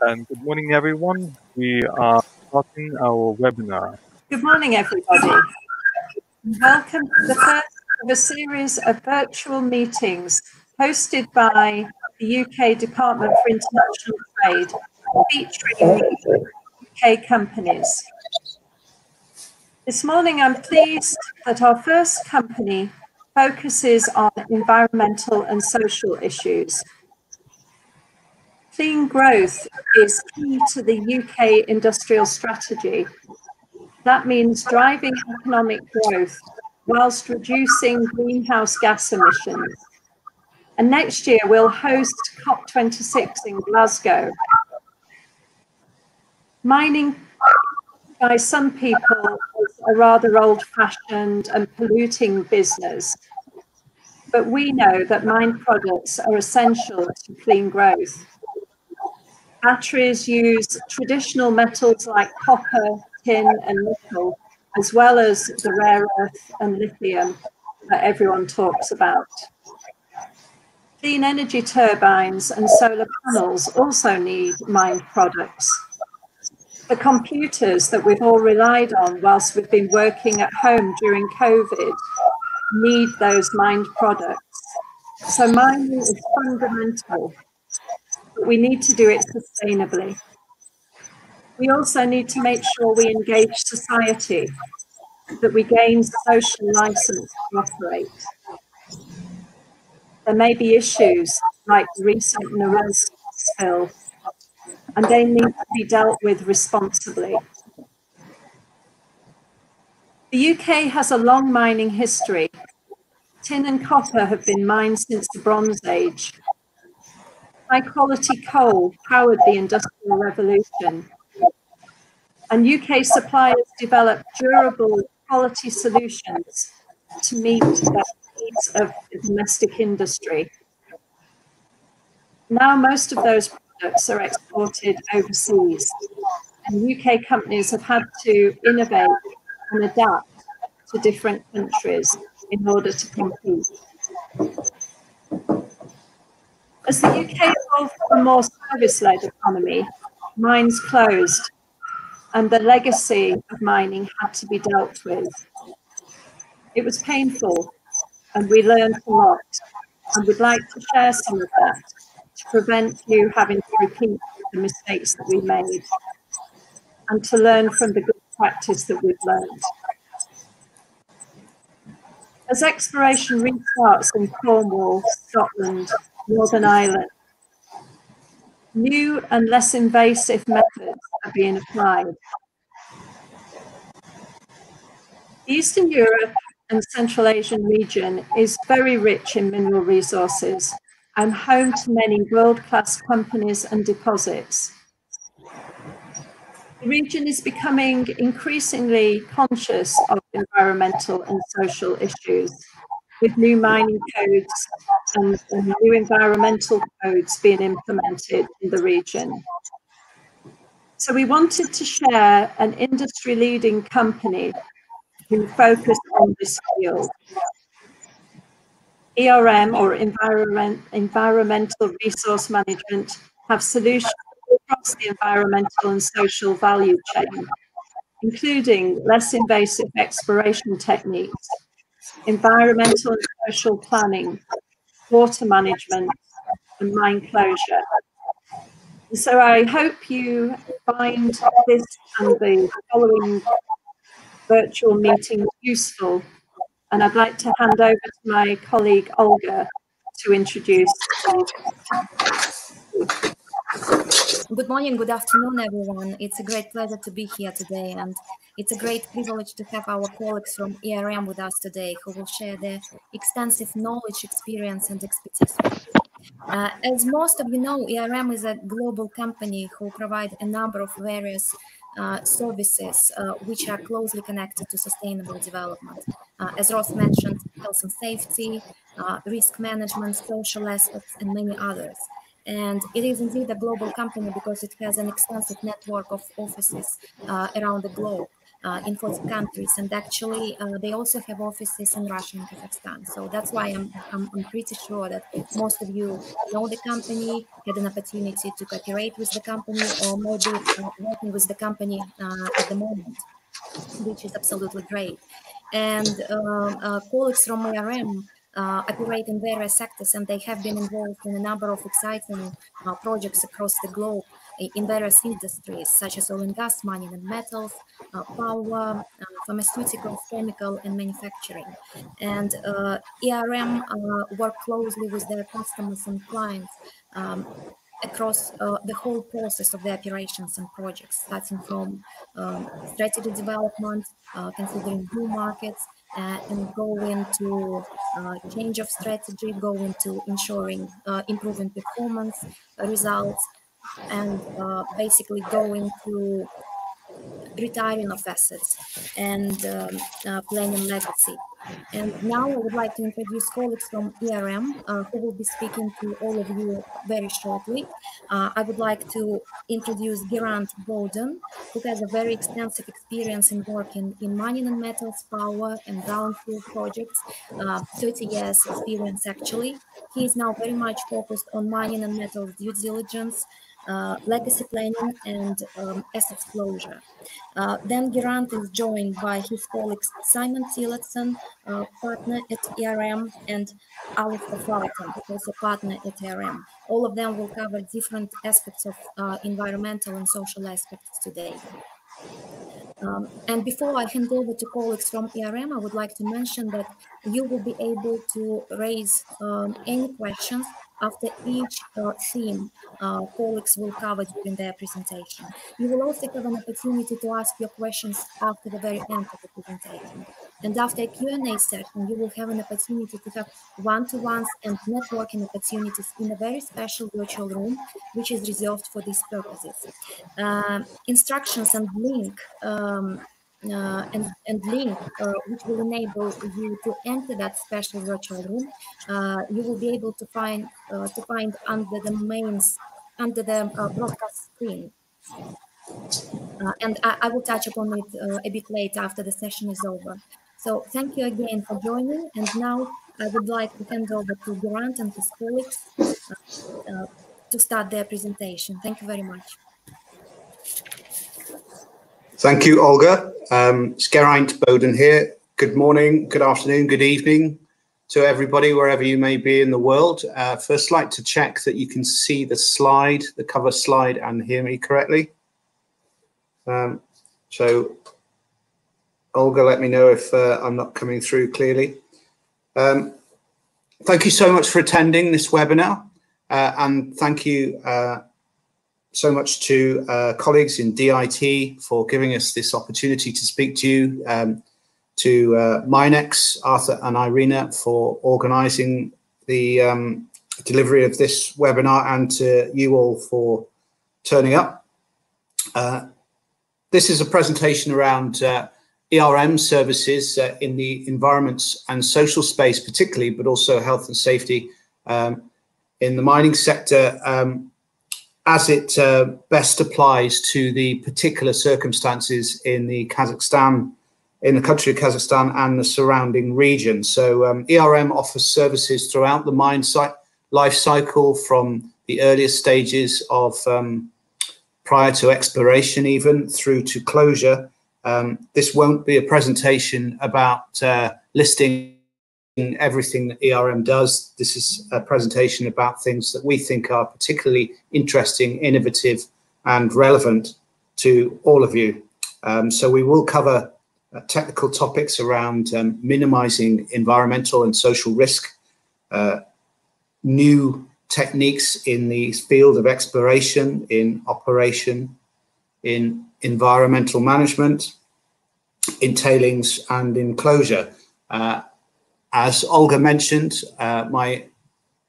and good morning, everyone. We are starting our webinar. Good morning, everybody. Welcome to the first of a series of virtual meetings hosted by the UK Department for International Trade, featuring UK companies. This morning, I'm pleased that our first company focuses on environmental and social issues. Clean growth is key to the UK industrial strategy. That means driving economic growth whilst reducing greenhouse gas emissions. And next year, we'll host COP26 in Glasgow. Mining, by some people, is a rather old-fashioned and polluting business. But we know that mined products are essential to clean growth. Batteries use traditional metals like copper, tin and nickel, as well as the rare earth and lithium that everyone talks about. Clean energy turbines and solar panels also need mined products. The computers that we've all relied on whilst we've been working at home during COVID need those mined products. So mining is fundamental, but we need to do it sustainably. We also need to make sure we engage society, that we gain social license to operate. There may be issues like the recent Narez spill, and they need to be dealt with responsibly. The UK has a long mining history. Tin and copper have been mined since the Bronze Age. High-quality coal powered the Industrial Revolution. And UK suppliers developed durable quality solutions to meet the needs of the domestic industry. Now most of those products are exported overseas, and UK companies have had to innovate and adapt to different countries in order to compete. As the UK evolved to a more service-led economy, mines closed, and the legacy of mining had to be dealt with. It was painful, and we learned a lot, and we'd like to share some of that to prevent you having to repeat the mistakes that we made, and to learn from the good practice that we've learned. As exploration restarts in Cornwall, Scotland, Northern Ireland, new and less invasive methods are being applied. The Eastern Europe and Central Asian region is very rich in mineral resources and home to many world-class companies and deposits. The region is becoming increasingly conscious of environmental and social issues, with new mining codes and new environmental codes being implemented in the region. So we wanted to share an industry-leading company who focus on this field. ERM, or Environmental Resource Management, have solutions across the environmental and social value chain, including less invasive exploration techniques, environmental and social planning, water management, and mine closure. So I hope you find this and the following virtual meeting useful. And I'd like to hand over to my colleague Olga to introduce. Good morning, good afternoon, everyone. It's a great pleasure to be here today, and it's a great privilege to have our colleagues from ERM with us today, who will share their extensive knowledge, experience, and expertise. As most of you know, ERM is a global company who provide a number of various services which are closely connected to sustainable development. As Ross mentioned, health and safety, risk management, social aspects, and many others. And it is indeed a global company because it has an extensive network of offices around the globe. in 40 countries, and actually they also have offices in Russia and Kazakhstan. So that's why I'm pretty sure that most of you know the company, had an opportunity to cooperate with the company, or maybe working with the company at the moment, which is absolutely great. And colleagues from ARM operate in various sectors, and they have been involved in a number of exciting projects across the globe in various industries, such as oil and gas, mining and metals, power, pharmaceuticals, chemical, and manufacturing. And ARM work closely with their customers and clients across the whole process of the operations and projects, starting from strategy development, considering new markets, and go into change of strategy, go into ensuring improving performance results, and basically going to retiring of assets and planning legacy. And now I would like to introduce colleagues from ERM who will be speaking to all of you very shortly. I would like to introduce Geraint Bowden, who has a very extensive experience in working in mining and metals, power and brownfield projects, 30 years experience actually. He is now very much focused on mining and metals due diligence, legacy planning and assets closure. Then Geraint is joined by his colleagues Simon Tillotson, partner at ERM, and Alistair Fullerton, also partner at ERM. All of them will cover different aspects of environmental and social aspects today. And before I hand over to colleagues from ERM, I would like to mention that you will be able to raise any questions after each theme colleagues will cover during their presentation. You will also have an opportunity to ask your questions after the very end of the presentation. And after a Q&A session, you will have an opportunity to have one-to-ones and networking opportunities in a very special virtual room, which is reserved for these purposes. Instructions and link which will enable you to enter that special virtual room, you will be able to find under the broadcast screen. And I will touch upon it a bit later after the session is over. So thank you again for joining. And now I would like to hand over to Geraint and his colleagues to start their presentation. Thank you very much. Thank you, Olga. It's Geraint Bowden here. Good morning, good afternoon, good evening to everybody, wherever you may be in the world. First, like to check that you can see the slide, the cover slide, and hear me correctly. So, Olga, let me know if I'm not coming through clearly. Thank you so much for attending this webinar, and thank you so much to colleagues in DIT for giving us this opportunity to speak to you, to Minex, Arthur and Irina for organising the delivery of this webinar, and to you all for turning up. This is a presentation around ERM services in the environments and social space particularly, but also health and safety in the mining sector, as it best applies to the particular circumstances in the country of Kazakhstan and the surrounding region. So ERM offers services throughout the mine life cycle, from the earliest stages of prior to exploration even through to closure. This won't be a presentation about listing everything that ERM does. This is a presentation about things that we think are particularly interesting, innovative, and relevant to all of you. So we will cover technical topics around minimizing environmental and social risk, new techniques in the field of exploration, in operation, in environmental management, in tailings, and in closure. As Olga mentioned, my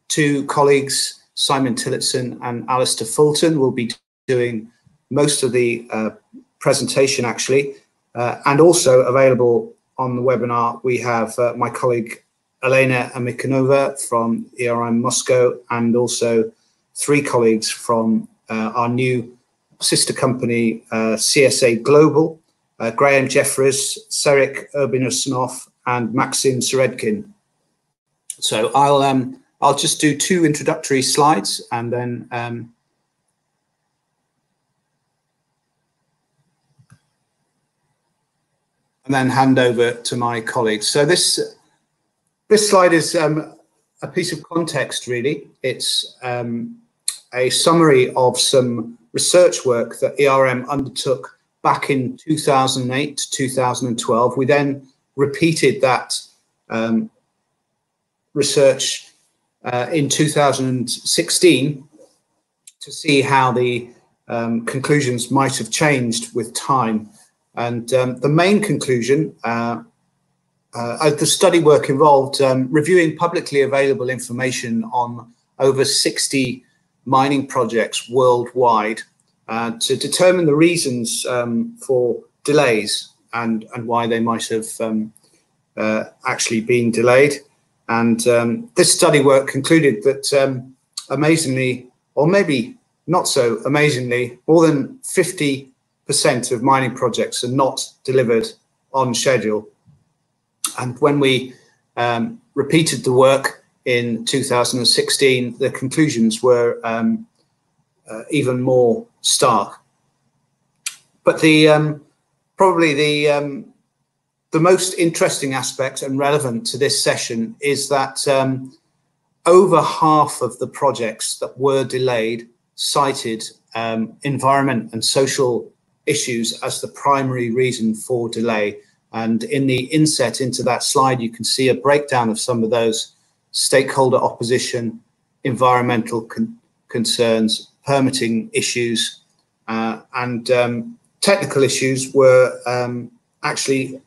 two colleagues, Simon Tillotson and Alistair Fullerton, will be doing most of the presentation actually. And also available on the webinar, we have my colleague Elena Amikanova from ERM Moscow, and also three colleagues from our new sister company, CSA Global, Graham Jeffries, Serik Urbinusnov, and Maxim Seredkin. So I'll just do 2 introductory slides and then hand over to my colleagues. So this slide is a piece of context, really. It's a summary of some research work that ERM undertook back in 2008 to 2012. We then repeated that research in 2016 to see how the conclusions might have changed with time. And the main conclusion, the study work involved reviewing publicly available information on over 60 mining projects worldwide to determine the reasons for delays and why they might have actually been delayed. And this study work concluded that amazingly, or maybe not so amazingly, more than 50% of mining projects are not delivered on schedule. And when we repeated the work in 2016, the conclusions were even more stark. But probably the most interesting aspect and relevant to this session is that over half of the projects that were delayed cited environment and social issues as the primary reason for delay. And in the inset into that slide, you can see a breakdown of some of those: stakeholder opposition, environmental concerns, permitting issues, and technical issues were actually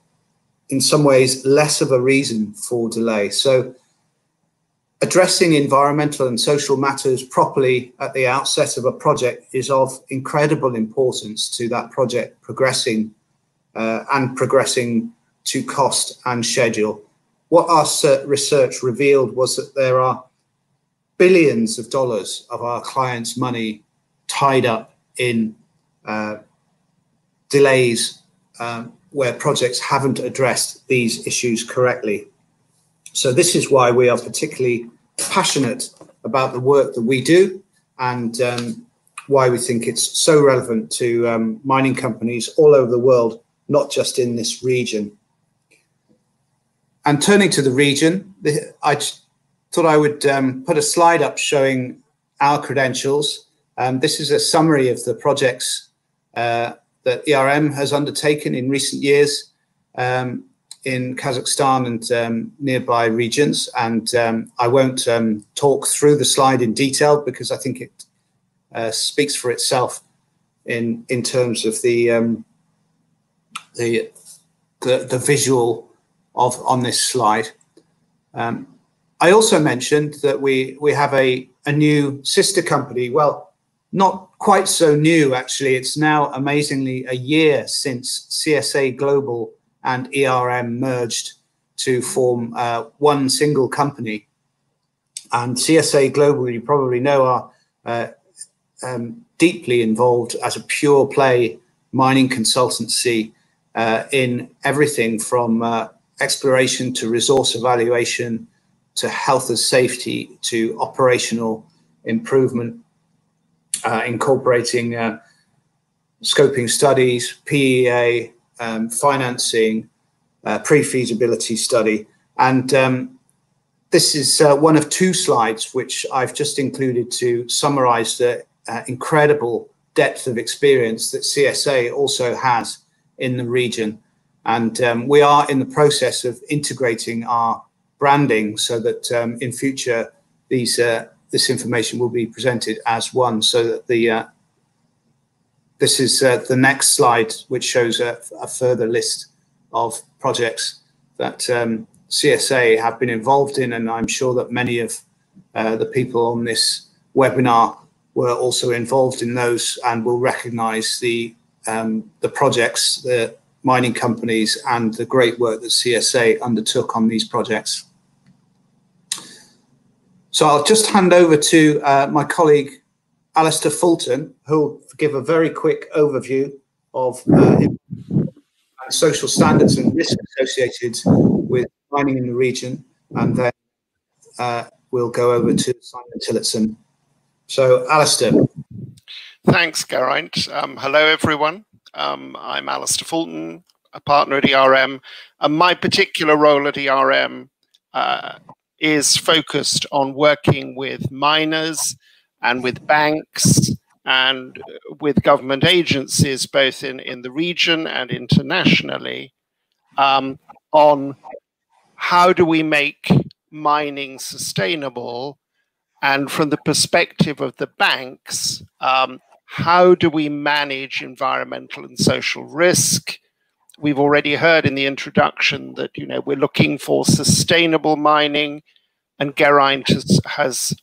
in some ways less of a reason for delay. So addressing environmental and social matters properly at the outset of a project is of incredible importance to that project progressing and progressing to cost and schedule. What our research revealed was that there are billions of dollars of our clients' money tied up in delays where projects haven't addressed these issues correctly. So this is why we are particularly passionate about the work that we do, and why we think it's so relevant to mining companies all over the world, not just in this region. And turning to the region, I thought I would put a slide up showing our credentials. This is a summary of the projects that ERM has undertaken in recent years in Kazakhstan and nearby regions. And I won't talk through the slide in detail because I think it speaks for itself in terms of the visual on this slide. I also mentioned that we have a new sister company. Well, not quite so new, actually. It's now amazingly a year since CSA Global and ERM merged to form one single company. And CSA Global, you probably know, are deeply involved as a pure play mining consultancy in everything from exploration to resource evaluation to health and safety to operational improvement, incorporating scoping studies, PEA, financing, pre-feasibility study. And this is one of 2 slides which I've just included to summarize the incredible depth of experience that CSA also has in the region. And we are in the process of integrating our branding so that in future this information will be presented as one, so that this is the next slide, which shows a further list of projects that CSA have been involved in, and I'm sure that many of the people on this webinar were also involved in those and will recognise the projects, the mining companies, and the great work that CSA undertook on these projects. So I'll just hand over to my colleague, Alistair Fulton, who'll give a very quick overview of social standards and risks associated with mining in the region, and then we'll go over to Simon Tillotson. So, Alistair. Thanks, Geraint. Hello, everyone. I'm Alistair Fulton, a partner at ERM, and my particular role at ERM is focused on working with miners and with banks and with government agencies, both in the region and internationally, on how do we make mining sustainable, and from the perspective of the banks, how do we manage environmental and social risk? We've already heard in the introduction that we're looking for sustainable mining, and Geraint has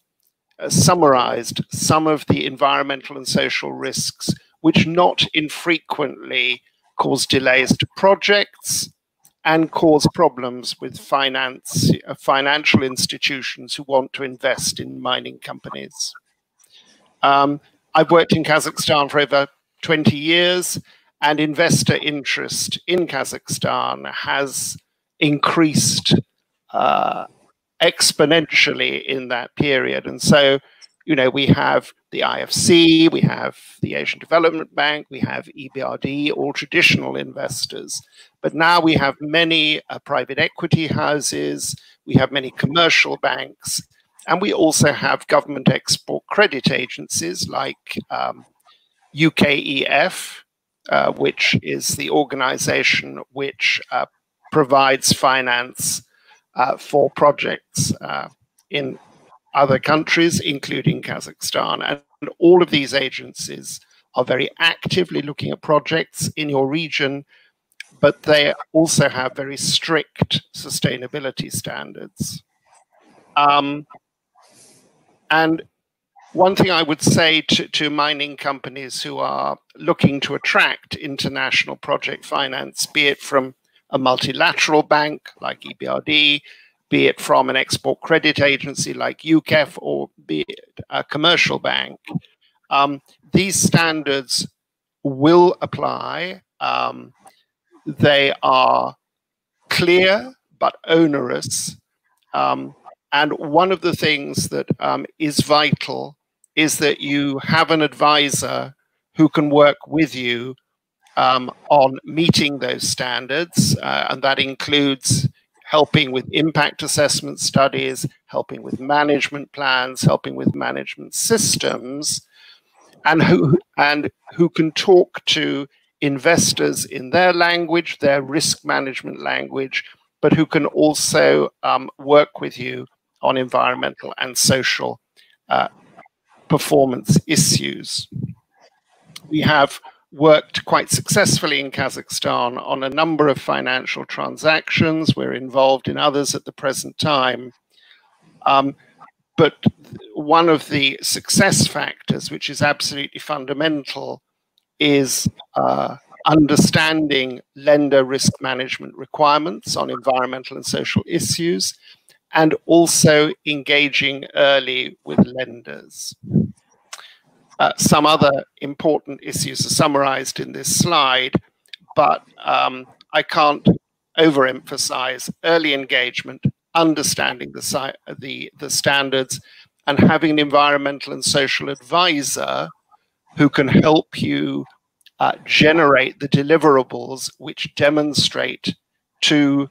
summarized some of the environmental and social risks, which not infrequently cause delays to projects and cause problems with financial institutions who want to invest in mining companies. I've worked in Kazakhstan for over 20 years, and investor interest in Kazakhstan has increased exponentially in that period. And so, we have the IFC, we have the Asian Development Bank, we have EBRD, all traditional investors. But now we have many private equity houses, we have many commercial banks, and we also have government export credit agencies like UKEF, which is the organization which provides finance for projects in other countries, including Kazakhstan. And all of these agencies are very actively looking at projects in your region, but they also have very strict sustainability standards. And one thing I would say to mining companies who are looking to attract international project finance, be it from a multilateral bank like EBRD, be it from an export credit agency like UKEF, or be it a commercial bank, these standards will apply. They are clear but onerous. And one of the things that is vital is that you have an advisor who can work with you on meeting those standards. And that includes helping with impact assessment studies, helping with management plans, helping with management systems, and who can talk to investors in their language, their risk management language, but who can also work with you on environmental and social performance issues. We have worked quite successfully in Kazakhstan on a number of financial transactions. We're involved in others at the present time. But one of the success factors, which is absolutely fundamental, is understanding lender risk management requirements on environmental and social issues, and also engaging early with lenders. Some other important issues are summarized in this slide, but I can't overemphasize early engagement, understanding the standards, and having an environmental and social advisor who can help you generate the deliverables which demonstrate to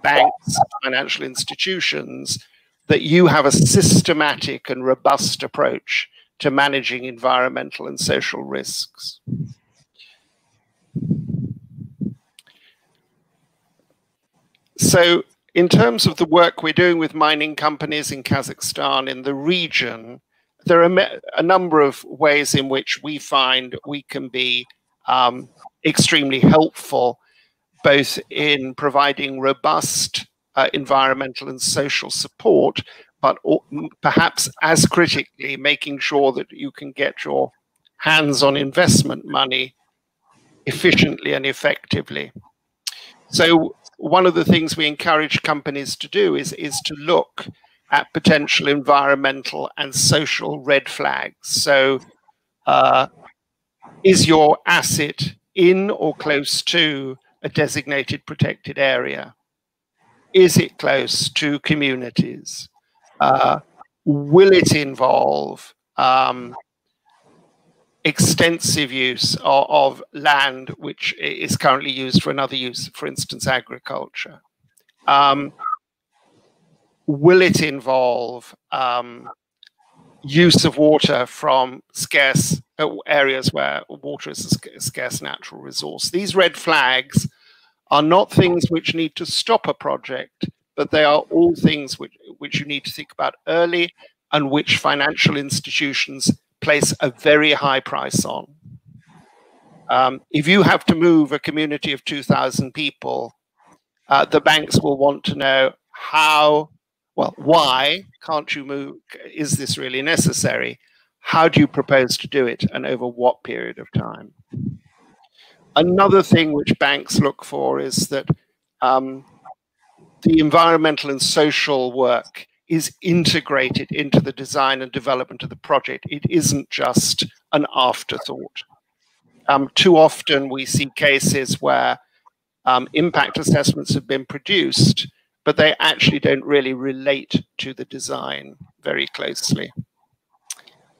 banks, financial institutions, that you have a systematic and robust approach to managing environmental and social risks. So in terms of the work we're doing with mining companies in Kazakhstan, in the region, there are a number of ways in which we find we can be extremely helpful, both in providing robust environmental and social support, but perhaps as critically, making sure that you can get your hands on investment money efficiently and effectively. So one of the things we encourage companies to do is to look at potential environmental and social red flags. So is your asset in or close to a designated protected area? Is it close to communities? Will it involve extensive use of land which is currently used for another use, for instance, agriculture? Will it involve use of water from scarce areas where water is a scarce natural resource? These red flags are not things which need to stop a project, but they are all things which you need to think about early and which financial institutions place a very high price on. If you have to move a community of 2,000 people, the banks will want to know why can't you move? Is this really necessary? How do you propose to do it, and over what period of time? Another thing which banks look for is that the environmental and social work is integrated into the design and development of the project. It isn't just an afterthought. Too often we see cases where impact assessments have been produced, but they actually don't really relate to the design very closely.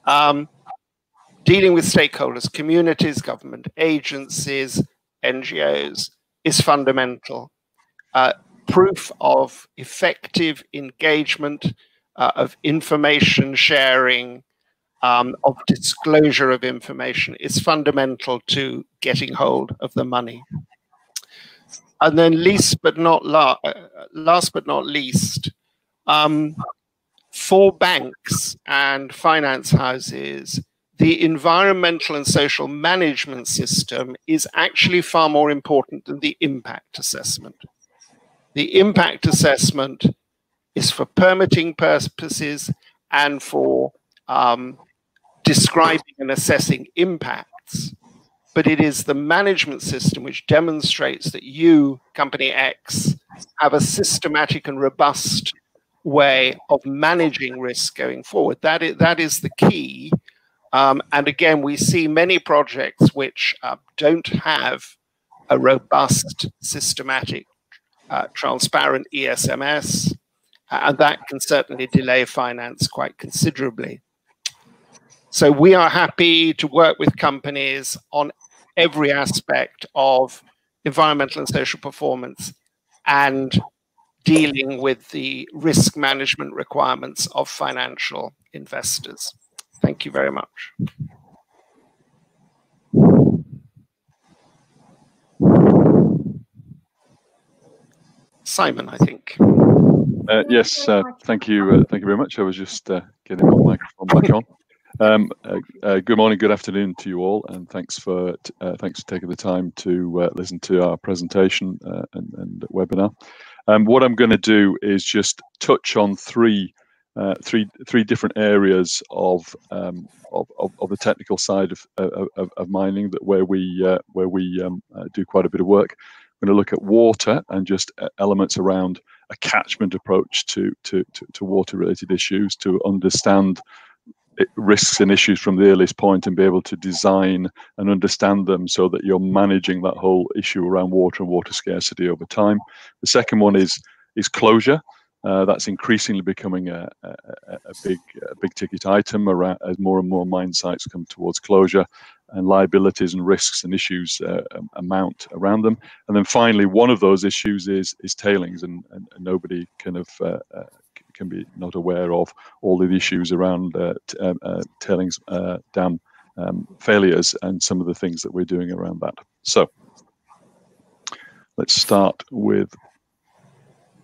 Dealing with stakeholders, communities, government agencies, NGOs is fundamental. Proof of effective engagement, of information sharing, of disclosure of information is fundamental to getting hold of the money. And then last but not least, for banks and finance houses, the environmental and social management system is actually far more important than the impact assessment. The impact assessment is for permitting purposes and for describing and assessing impacts, but it is the management system which demonstrates that you, company X, have a systematic and robust way of managing risk going forward. That is the key. And again, we see many projects which don't have a robust, systematic, transparent ESMS, and that can certainly delay finance quite considerably. So we are happy to work with companies on every aspect of environmental and social performance and dealing with the risk management requirements of financial investors. Thank you very much. Simon, I think. Yes, thank you very much. I was just getting my microphone back on. Good morning, good afternoon to you all, and thanks for taking the time to listen to our presentation and webinar. What I'm going to do is just touch on three different areas of the technical side of mining where we do quite a bit of work. I'm going to look at water and just elements around a catchment approach to water-related issues, to understand risks and issues from the earliest point and be able to design and understand them so that you're managing that whole issue around water and water scarcity over time. The second one is closure. That's increasingly becoming a big ticket item around as more and more mine sites come towards closure, and liabilities and risks and issues amount around them. And then finally, one of those issues is tailings, and nobody can be not aware of all the issues around tailings dam failures and some of the things that we're doing around that. So let's start with,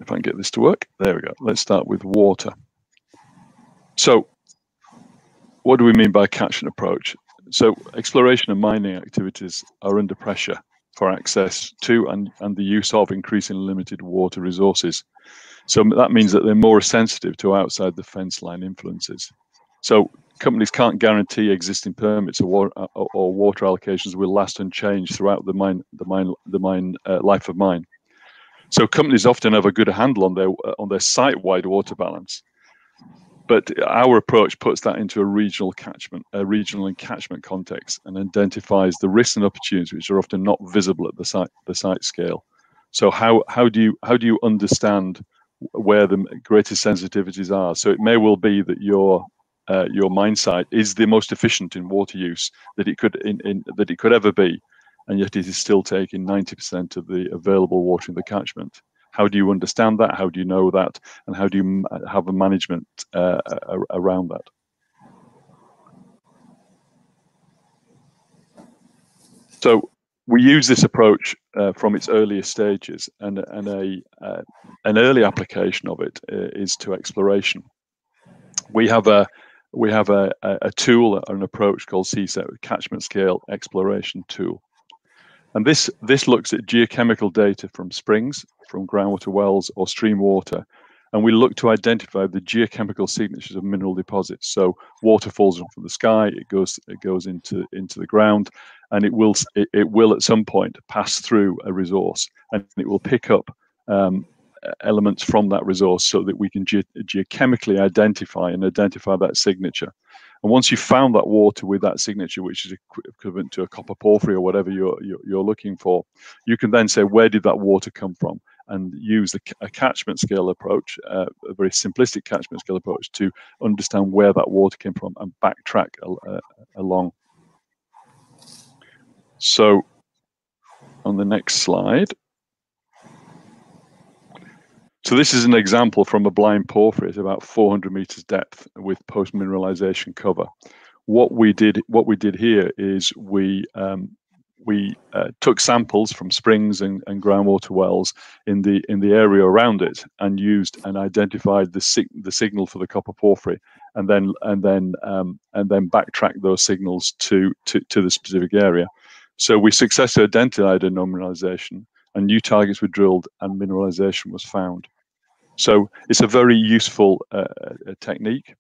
if I can get this to work, there we go. Let's start with water. So what do we mean by catchment approach? So exploration and mining activities are under pressure for access to and the use of increasingly limited water resources. So that means that they're more sensitive to outside the fence line influences. So companies can't guarantee existing permits or water allocations will last unchanged throughout the mine life of mine. So companies often have a good handle on their site-wide water balance. But our approach puts that into a regional and catchment context, and identifies the risks and opportunities which are often not visible at the site scale. So how do you understand where the greatest sensitivities are? So it may well be that your mine site is the most efficient in water use that it could ever be, and yet it is still taking 90% of the available water in the catchment. How do you understand that? How do you know that? And how do you have a management around that? So we use this approach from its earliest stages, and an early application of it is to exploration. We have a tool, an approach called CSET, Catchment Scale Exploration Tool. And this looks at geochemical data from springs, from groundwater wells or stream water, and we look to identify the geochemical signatures of mineral deposits. So water falls from the sky, it goes into the ground, and it will at some point pass through a resource, and it will pick up elements from that resource so that we can geochemically identify that signature. And once you've found that water with that signature, which is equivalent to a copper porphyry or whatever you're looking for, you can then say, where did that water come from? And use a catchment scale approach, a very simplistic catchment scale approach, to understand where that water came from and backtrack along. So on the next slide. So this is an example from a blind porphyry at about 400 meters depth with post-mineralization cover. What we did here is we took samples from springs and groundwater wells in the area around it, and used and identified the signal for the copper porphyry, and then backtracked those signals to the specific area. So we successfully identified a mineralization, and new targets were drilled, and mineralization was found. So it's a very useful technique.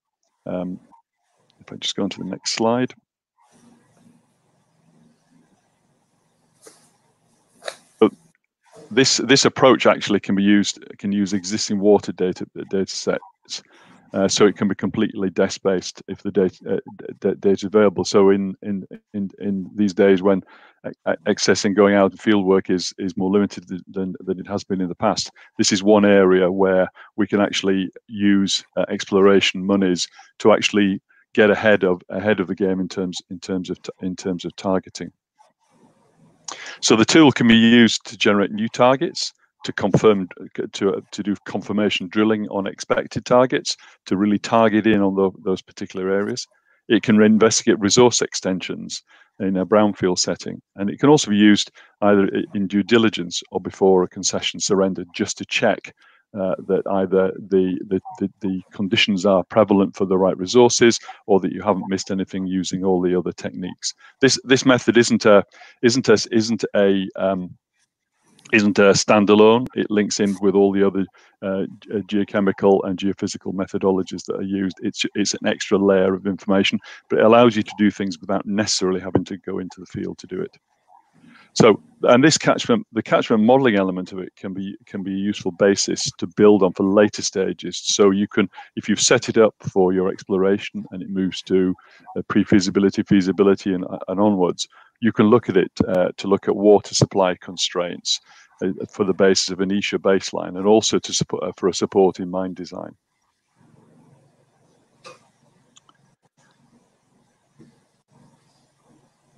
If I just go on to the next slide. This approach actually can use existing water data sets, so it can be completely desk-based if the data is available. So in these days when accessing, going out and field work is more limited than it has been in the past, this is one area where we can actually use exploration monies to actually get ahead of the game in terms of targeting. So the tool can be used to generate new targets, to do confirmation drilling on expected targets, to really target in on those particular areas. It can investigate resource extensions in a brownfield setting, and it can also be used either in due diligence or before a concession surrendered, just to check that either the conditions are prevalent for the right resources, or that you haven't missed anything using all the other techniques. This method isn't a standalone. It links in with all the other geochemical and geophysical methodologies that are used. It's an extra layer of information, but it allows you to do things without necessarily having to go into the field to do it. So, and the catchment modeling element of it can be a useful basis to build on for later stages. So you can, if you've set it up for your exploration and it moves to pre-feasibility, feasibility, and onwards, you can look at it to look at water supply constraints for the basis of an ESHA baseline, and also to support for a support in mine design.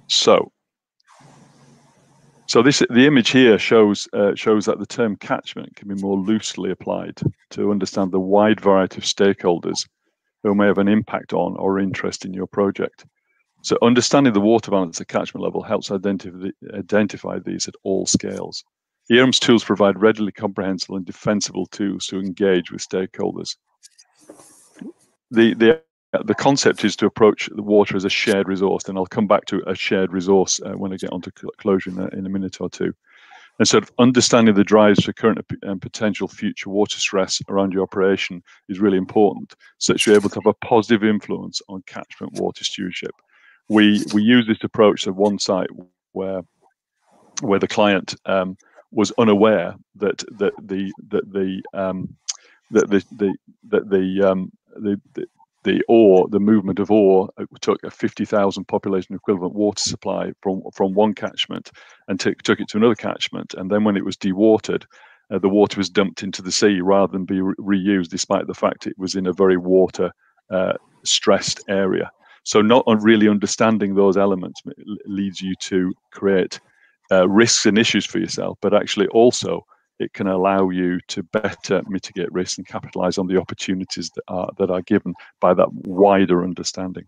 So the image here shows that the term catchment can be more loosely applied to understand the wide variety of stakeholders who may have an impact on or interest in your project. So understanding the water balance at catchment level helps identify these at all scales. ERM's tools provide readily comprehensible and defensible tools to engage with stakeholders. The concept is to approach the water as a shared resource, and I'll come back to a shared resource when I get onto closure in a minute or two. And sort of understanding the drives for current and potential future water stress around your operation is really important, so that you're able to have a positive influence on catchment water stewardship. We use this approach at one site where the client was unaware that the the movement of ore took a 50,000 population equivalent water supply from one catchment and took it to another catchment. And then when it was dewatered, the water was dumped into the sea rather than be reused, despite the fact it was in a very water stressed area. So not really understanding those elements leads you to create risks and issues for yourself, but actually also it can allow you to better mitigate risks and capitalize on the opportunities that are given by that wider understanding.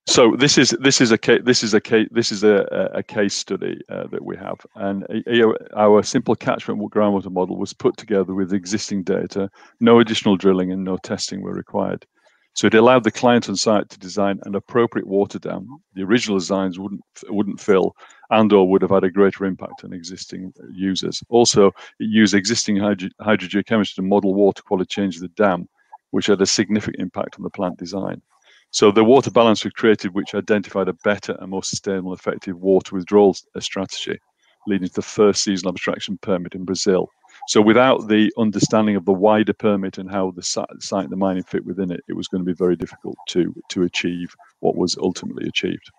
So this is a case study that we have, and our simple catchment groundwater model was put together with existing data. No additional drilling and no testing were required. So it allowed the client on site to design an appropriate water dam. The original designs wouldn't fill and/or would have had a greater impact on existing users. Also, it used existing hydrogeochemistry to model water quality change of the dam, which had a significant impact on the plant design. So the water balance was created, which identified a better and more sustainable, effective water withdrawal strategy, leading to the first seasonal abstraction permit in Brazil. So without the understanding of the wider permit and how the site and the mining fit within it, it was going to be very difficult to achieve what was ultimately achieved.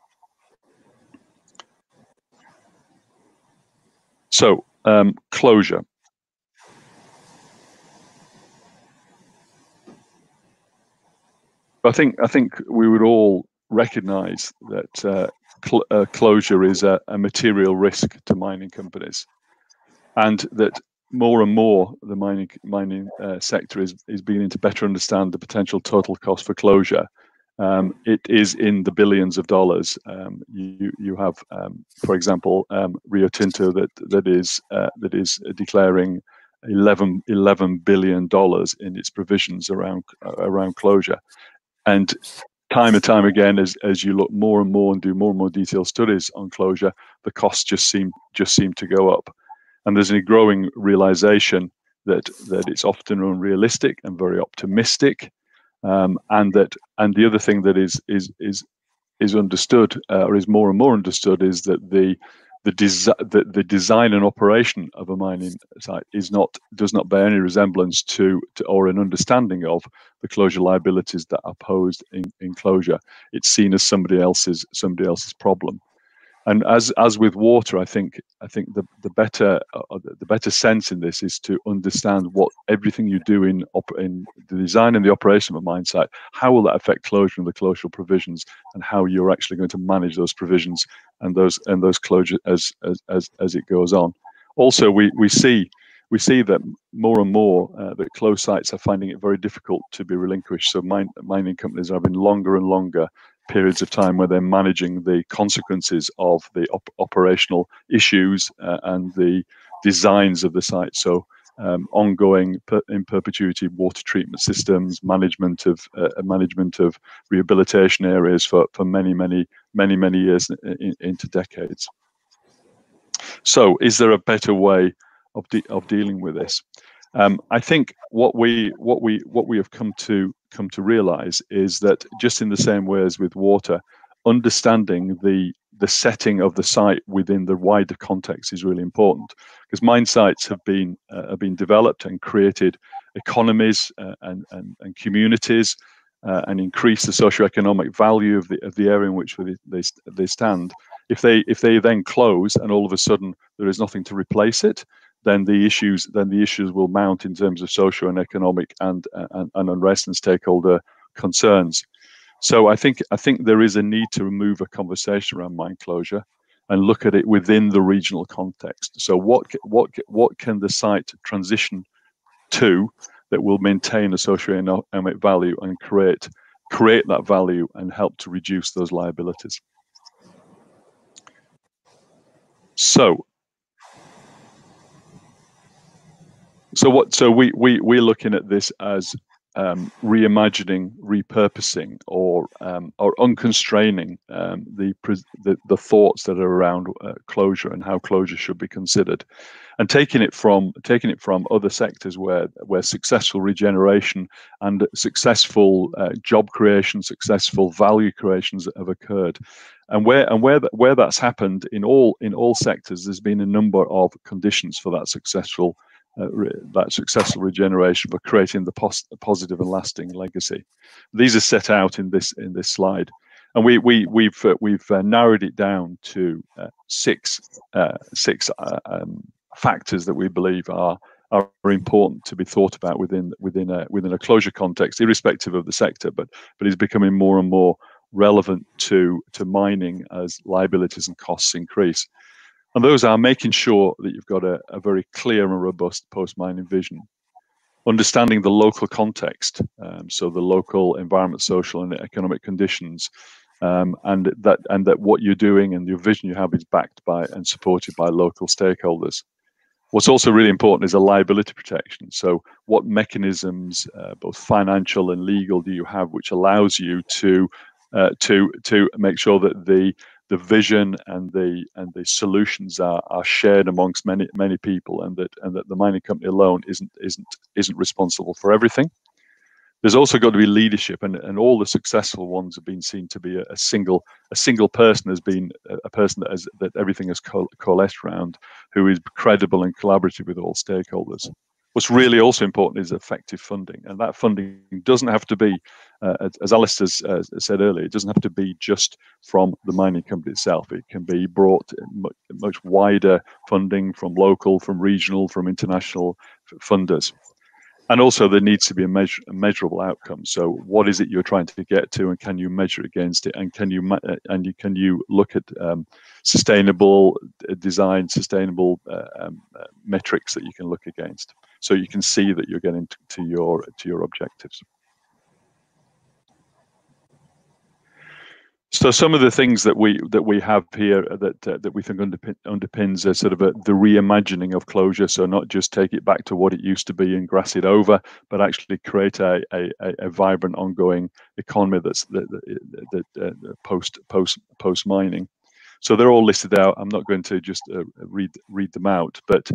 So closure. I think we would all recognise that closure is a material risk to mining companies, and that more and more the mining sector is beginning to better understand the potential total cost for closure. It is in the billions of dollars. You have, for example, Rio Tinto that is declaring $11 billion in its provisions around closure. And time and time again, as you look more and more and do more and more detailed studies on closure, the costs just seem to go up. And there's a growing realization that it's often unrealistic and very optimistic, and the other thing that is understood or is more and more understood is that the design and operation of a mining site does not bear any resemblance to or an understanding of the closure liabilities that are posed in closure. It's seen as somebody else's problem. And as with water, I think the better sense in this is to understand what everything you do in the design and the operation of a mine site, how will that affect closure and the closure provisions, and how you're actually going to manage those provisions and those closure as it goes on. Also, we see that more and more that closed sites are finding it very difficult to be relinquished. So mining companies are having longer and longer periods of time where they're managing the consequences of the operational issues and the designs of the site. So ongoing in perpetuity water treatment systems, management of rehabilitation areas for many years into decades. So is there a better way of dealing with this? I think what we have come to realize is that just in the same way as with water, understanding the setting of the site within the wider context is really important, because mine sites have been developed and created economies and communities and increase the socioeconomic value of the area in which they stand. If they then close and all of a sudden there is nothing to replace it, then the issues will mount in terms of social and economic and unrest and stakeholder concerns. So I think there is a need to move a conversation around mine closure and look at it within the regional context. So what can the site transition to that will maintain a socioeconomic value and create that value and help to reduce those liabilities. So we're looking at this as reimagining, repurposing, or unconstraining the thoughts that are around closure and how closure should be considered, and taking it from other sectors where successful regeneration and successful job creation, successful value creations have occurred, and where that's happened in all sectors, there's been a number of conditions for that successful regeneration, for creating the positive and lasting legacy. These are set out in this slide, and we've narrowed it down to six factors that we believe are important to be thought about within a closure context, irrespective of the sector, but is becoming more and more relevant to mining as liabilities and costs increase. And those are making sure that you've got a very clear and robust post-mining vision, understanding the local context, so the local environment, social and economic conditions, and that what you're doing and your vision you have is backed by and supported by local stakeholders. What's also really important is a liability protection. So what mechanisms, both financial and legal, do you have which allows you to make sure that the vision and the solutions are shared amongst many people, and that the mining company alone isn't responsible for everything. There's also got to be leadership, and all the successful ones have been seen to be a single person, has been a person that everything has coalesced around, who is credible and collaborative with all stakeholders. What's really also important is effective funding, and that funding doesn't have to be, as Alistair said earlier, it doesn't have to be just from the mining company itself. It can be brought much wider funding from local, from regional, from international funders. And also there needs to be a measurable outcome. So what is it you're trying to get to, and can you measure against it? And can you look at sustainable design, sustainable metrics that you can look against, so you can see that you're getting to your objectives. So some of the things that we have here that we think underpins a sort of the reimagining of closure. So not just take it back to what it used to be and grass it over, but actually create a vibrant, ongoing economy that's post mining. So they're all listed out. I'm not going to just read them out, but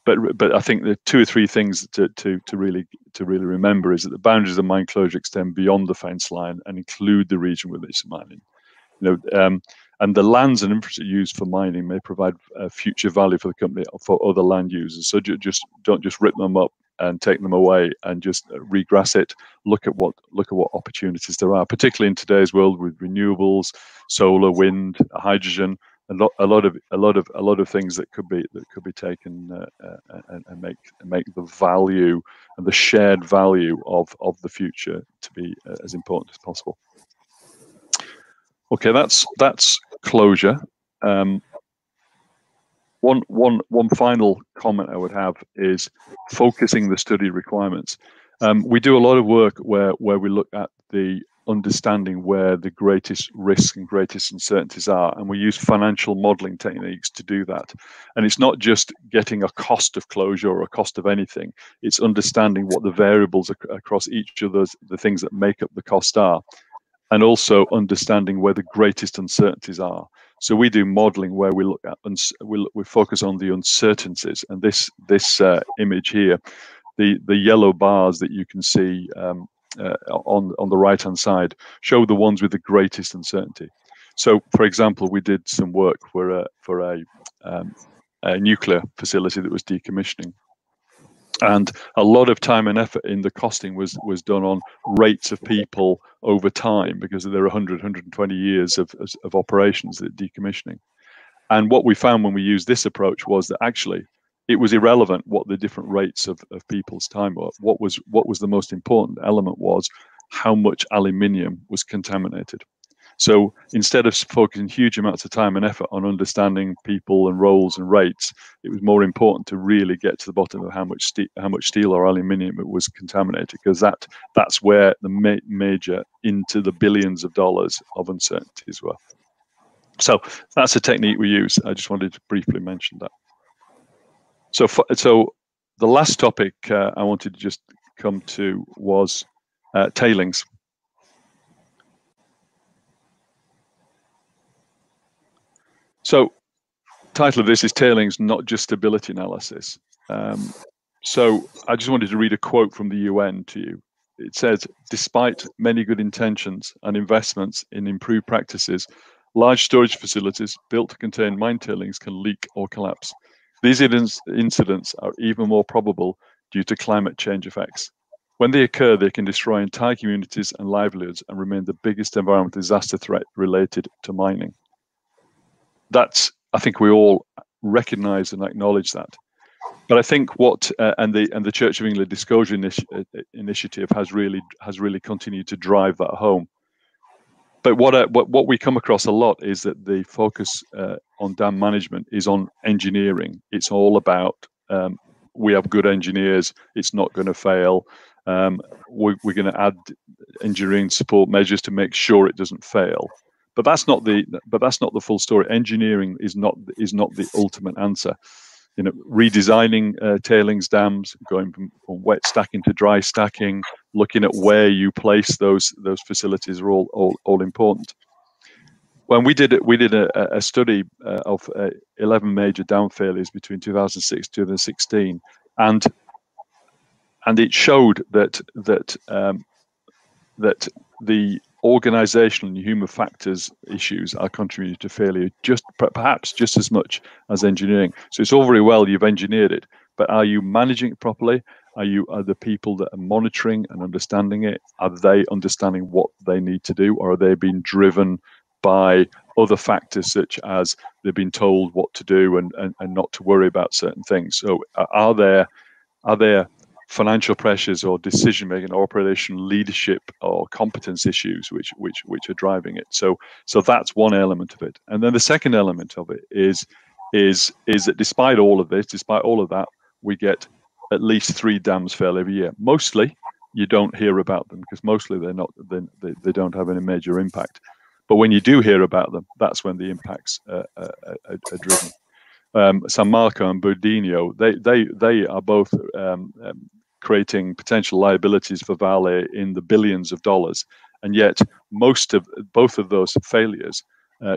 I think the two or three things to really remember is that the boundaries of mine closure extend beyond the fence line and include the region with its mining. And the lands and infrastructure used for mining may provide future value for the company for other land users. So don't just rip them up and take them away and just regrass it. Look at what opportunities there are, particularly in today's world with renewables, solar, wind, hydrogen. A lot of things that could be taken and make the value and the shared value of the future to be as important as possible. Okay, that's closure. One final comment I would have is focusing the study requirements. We do a lot of work where we look at the understanding where the greatest risks and greatest uncertainties are, and we use financial modeling techniques to do that. And it's not just getting a cost of closure or a cost of anything, it's understanding what the variables across each of the things that make up the cost are, and also understanding where the greatest uncertainties are. So we do modeling where we look at we focus on the uncertainties, and this image here, the yellow bars that you can see on the right hand side show the ones with the greatest uncertainty. So for example, we did some work for a nuclear facility that was decommissioning, and a lot of time and effort in the costing was done on rates of people over time, because there are 120 years of operations at decommissioning. And what we found when we used this approach was that actually it was irrelevant what the different rates of people's time were. What was the most important element was how much aluminium was contaminated. So instead of focusing huge amounts of time and effort on understanding people and roles and rates, it was more important to really get to the bottom of how much steel or aluminium it was contaminated, because that's where the major into the billions of dollars of uncertainties were. So that's a technique we use. I just wanted to briefly mention that. So the last topic I wanted to just come to was Tailings. So, title of this is Tailings, Not Just Stability Analysis. So I just wanted to read a quote from the UN to you. It says, despite many good intentions and investments in improved practices, large storage facilities built to contain mine tailings can leak or collapse. These incidents are even more probable due to climate change effects. When they occur, they can destroy entire communities and livelihoods and remain the biggest environmental disaster threat related to mining. That's, I think we all recognize and acknowledge that. But I think what and the Church of England Disclosure Initiative has really continued to drive that home. But what we come across a lot is that the focus on dam management is on engineering. It's all about we have good engineers. It's not going to fail. We're going to add engineering support measures to make sure it doesn't fail. But that's not the full story. Engineering is not the ultimate answer. You know, redesigning tailings dams, going from wet stacking to dry stacking, looking at where you place those facilities are all important. When we did a study of 11 major dam failures between 2006 and 2016, and it showed that the organizational and human factors issues are contributing to failure perhaps just as much as engineering. So it's all very well you've engineered it, but are you managing it properly? Are the people that are monitoring and understanding it, are they understanding what they need to do, or are they being driven by other factors such as they've been told what to do and not to worry about certain things? So are there financial pressures or decision making, or operational leadership or competence issues which are driving it? So that's one element of it. And then the second element of it is that despite all of that, we get at least 3 dams fail every year. Mostly you don't hear about them because mostly they don't have any major impact. But when you do hear about them, that's when the impacts are driven. San Marco and Burdino, they are both creating potential liabilities for Vale in the billions of dollars, and yet both of those failures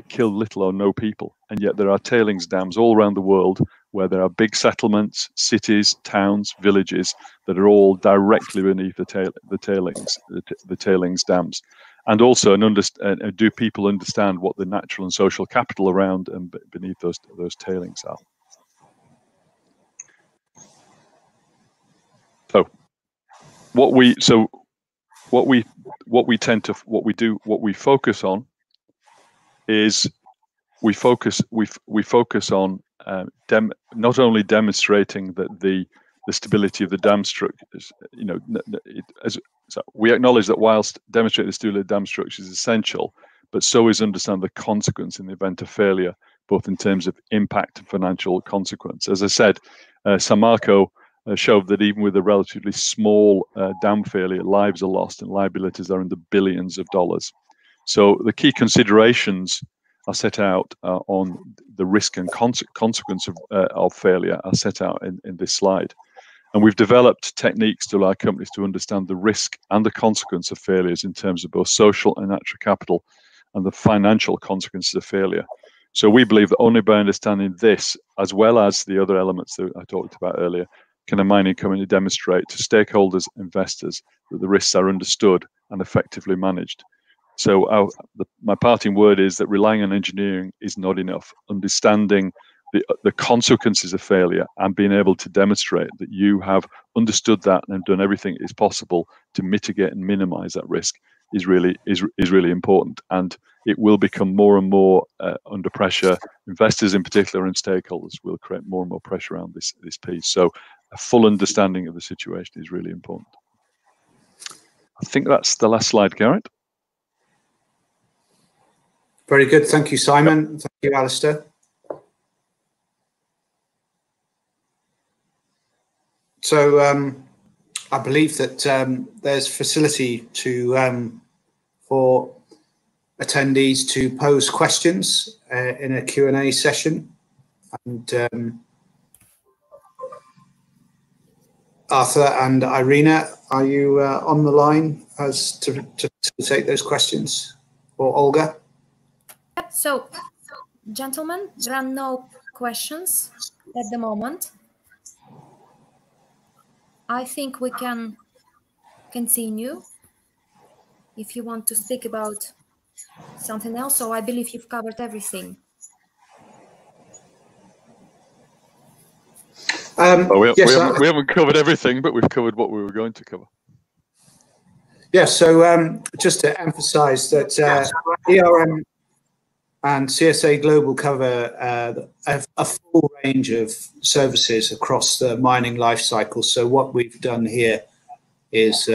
kill little or no people. And yet there are tailings dams all around the world where there are big settlements, cities, towns, villages that are all directly beneath the tailings dams. And also, do people understand what the natural and social capital around and beneath those tailings are? So, what we focus on is we focus on not only demonstrating that the stability of the dam structures, you know, so we acknowledge that whilst demonstrating the stability of dam structures is essential, but so is understand the consequence in the event of failure, both in terms of impact and financial consequence. As I said, San Marco showed that even with a relatively small dam failure, lives are lost and liabilities are in the billions of dollars. So the key considerations are set out on the risk and consequence of failure are set out in this slide. And we've developed techniques to allow companies to understand the risk and the consequence of failures in terms of both social and natural capital and the financial consequences of failure. So we believe that only by understanding this, as well as the other elements that I talked about earlier, can a mining company demonstrate to stakeholders, investors, that the risks are understood and effectively managed. So my parting word is that relying on engineering is not enough. Understanding the consequences of failure and being able to demonstrate that you have understood that and done everything is possible to mitigate and minimize that risk is really important. And it will become more and more under pressure. Investors in particular and stakeholders will create more and more pressure around this piece. So a full understanding of the situation is really important. I think that's the last slide, Garrett. Very good. Thank you, Simon. Thank you, Alistair. So I believe that there's facility for attendees to pose questions in a Q&A session. And Arthur and Irina, are you on the line? as to take those questions, or Olga? So, gentlemen, there are no questions at the moment. I think we can continue if you want to speak about something else. So I believe you've covered everything. Well, yes, we haven't covered everything, but we've covered what we were going to cover. Yeah, so just to emphasize that ERM and CSA Global cover a full range of services across the mining life cycle. So what we've done here is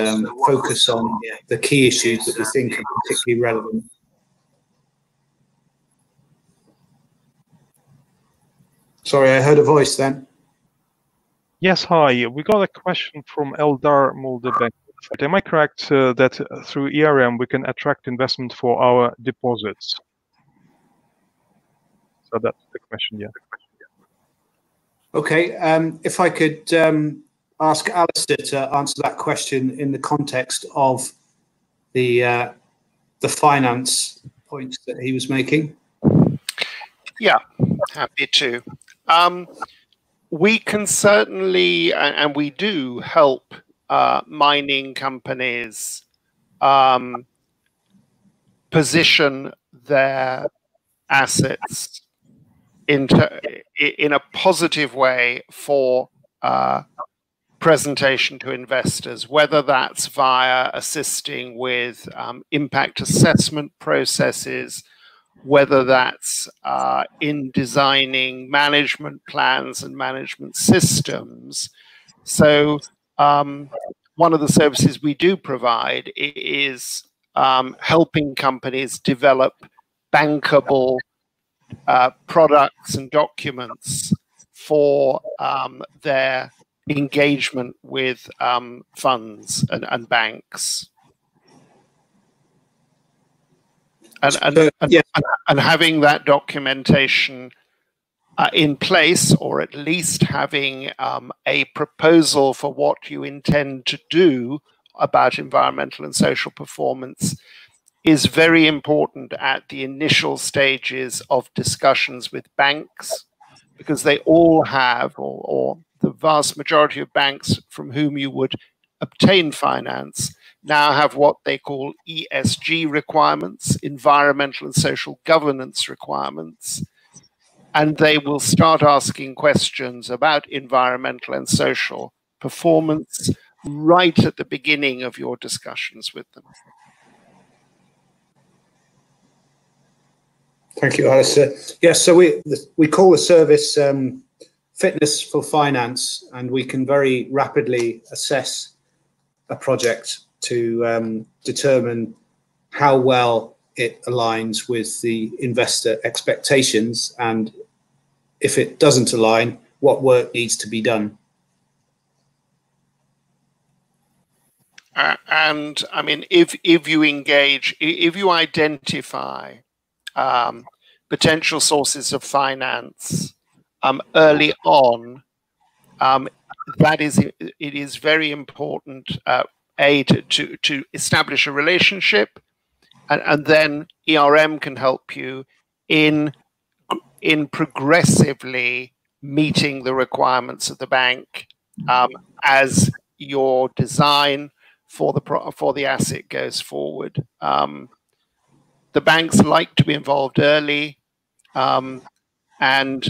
focus on the key issues that we think are particularly relevant. Sorry, I heard a voice then. Yes, hi. We got a question from Eldar Moldebek. Am I correct that through ERM we can attract investment for our deposits? So that's the question, yeah. Okay, if I could ask Alistair to answer that question in the context of the finance points that he was making. Yeah, happy to. We can certainly, and we do, help mining companies position their assets in a positive way for presentation to investors, whether that's via assisting with impact assessment processes, whether that's in designing management plans and management systems. So one of the services we do provide is helping companies develop bankable products and documents for their engagement with funds and banks. And having that documentation in place, or at least having a proposal for what you intend to do about environmental and social performance, is very important at the initial stages of discussions with banks, because they all have, or the vast majority of banks from whom you would obtain finance, now have what they call ESG requirements, environmental and social governance requirements, and they will start asking questions about environmental and social performance right at the beginning of your discussions with them. Thank you, Alistair. Yes, so we call the service Fitness for Finance, and we can very rapidly assess a project to determine how well it aligns with the investor expectations, and if it doesn't align, what work needs to be done. And I mean, if you engage, if you identify potential sources of finance early on, it is very important to establish a relationship, and then ERM can help you in progressively meeting the requirements of the bank as your design for the asset goes forward. The banks like to be involved early, and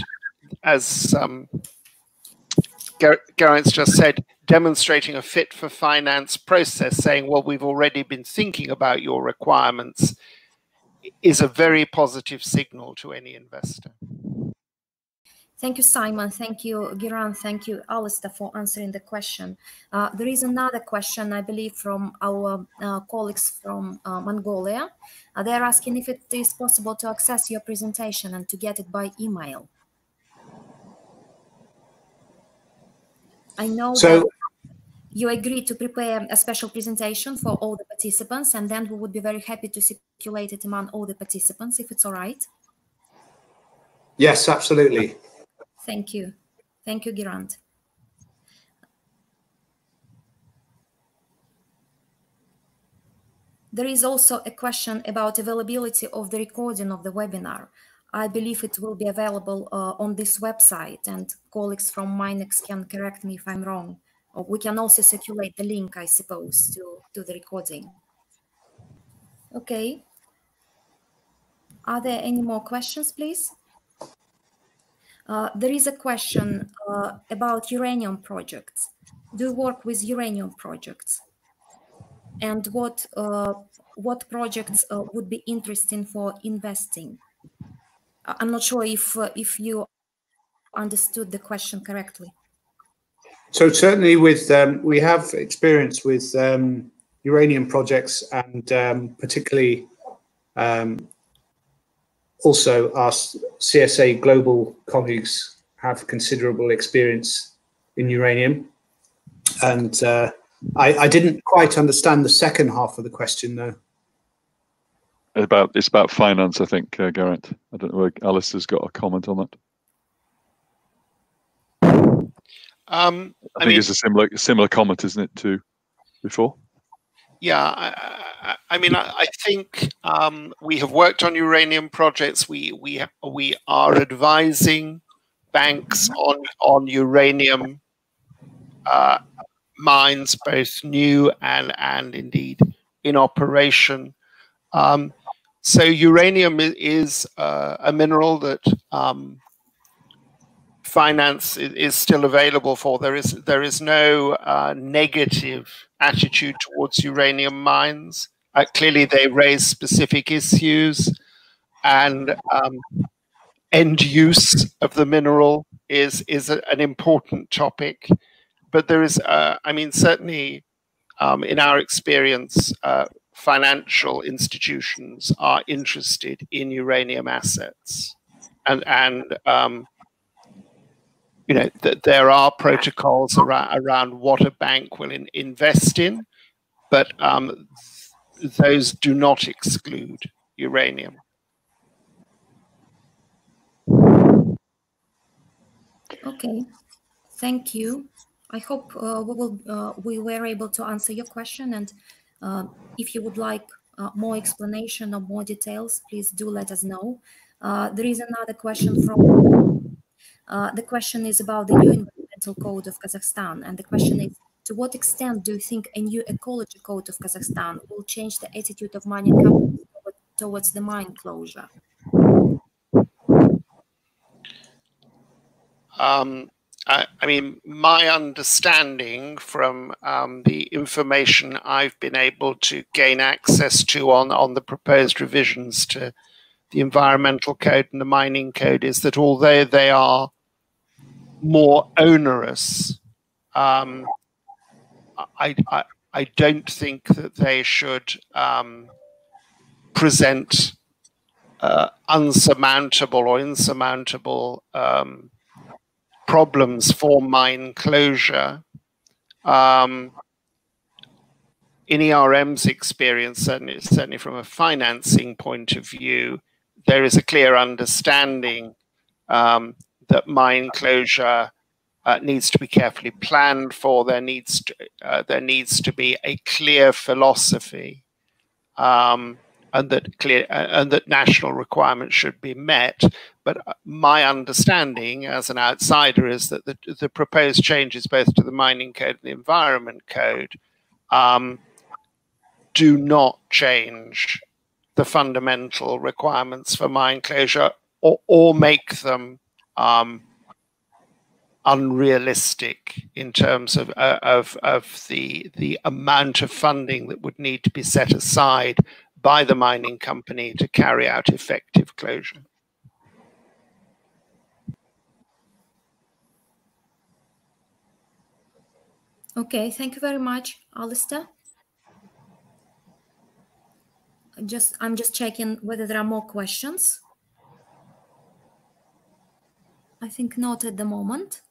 as Geraint's just said, demonstrating a fit for finance process, saying, well, we've already been thinking about your requirements, is a very positive signal to any investor. Thank you, Simon. Thank you, Geraint. Thank you, Alistair, for answering the question. There is another question, I believe, from our colleagues from Mongolia. They're asking if it is possible to access your presentation and to get it by email. I know that you agreed to prepare a special presentation for all the participants, and then we would be very happy to circulate it among all the participants, if it's all right. Yes, absolutely. Thank you. Thank you, Geraint. There is also a question about availability of the recording of the webinar. I believe it will be available on this website, and colleagues from Minex can correct me if I'm wrong. Or we can also circulate the link, I suppose, to the recording. Okay. Are there any more questions, please? There is a question about uranium projects. Do you work with uranium projects? And what projects would be interesting for investing? I'm not sure if you understood the question correctly. So certainly, with we have experience with uranium projects, and particularly also our CSA global colleagues have considerable experience in uranium. And I didn't quite understand the second half of the question, though. It's about finance, I think, Geraint. I don't know if Alistair's got a comment on that. I think it's a similar comment, isn't it, to before? Yeah, I think we have worked on uranium projects. We are advising banks on uranium mines, both new and indeed in operation. So uranium is a mineral that finance is still available for. There is no negative attitude towards uranium mines. Clearly, they raise specific issues, and end use of the mineral is an important topic. But there is, certainly in our experience, financial institutions are interested in uranium assets, and that there are protocols around what a bank will invest in, but those do not exclude uranium. Okay, thank you. I hope we were able to answer your question, and if you would like more explanation or more details, please do let us know. There is another question from. The question is about the new environmental code of Kazakhstan, and the question is: to what extent do you think a new ecology code of Kazakhstan will change the attitude of mining companies towards the mine closure? My understanding from the information I've been able to gain access to on the proposed revisions to the environmental code and the mining code is that although they are more onerous, I don't think that they should present unsurmountable or insurmountable problems for mine closure. In ERM's experience, certainly from a financing point of view, there is a clear understanding that mine cleosure needs to be carefully planned for. There needs to be a clear philosophy, and that national requirements should be met. But my understanding as an outsider is that the proposed changes both to the mining code and the environment code do not change the fundamental requirements for mine closure or make them unrealistic in terms of the amount of funding that would need to be set aside by the mining company to carry out effective closure. Okay, thank you very much, Alistair. I'm just checking whether there are more questions. I think not at the moment.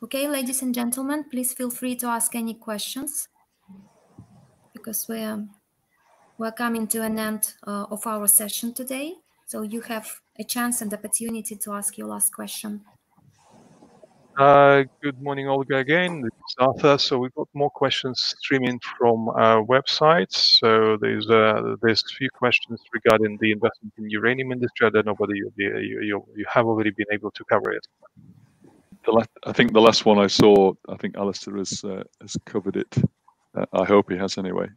Okay, ladies and gentlemen, please feel free to ask any questions, because we're coming to an end of our session today. So you have a chance and opportunity to ask your last question Good morning, Olga. Again, this is Arthur. So we've got more questions streaming from our website. So there's a few questions regarding the investment in uranium industry. I don't know whether you have already been able to cover it. I think the last one I saw, I think Alistair has covered it. I hope he has anyway.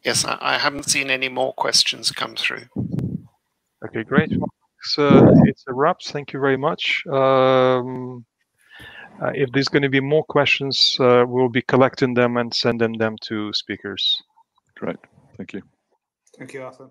Yes, I haven't seen any more questions come through. Okay, great. It's a wrap. Thank you very much. If there's going to be more questions, we'll be collecting them and sending them to speakers. Great. Thank you. Thank you, Arthur.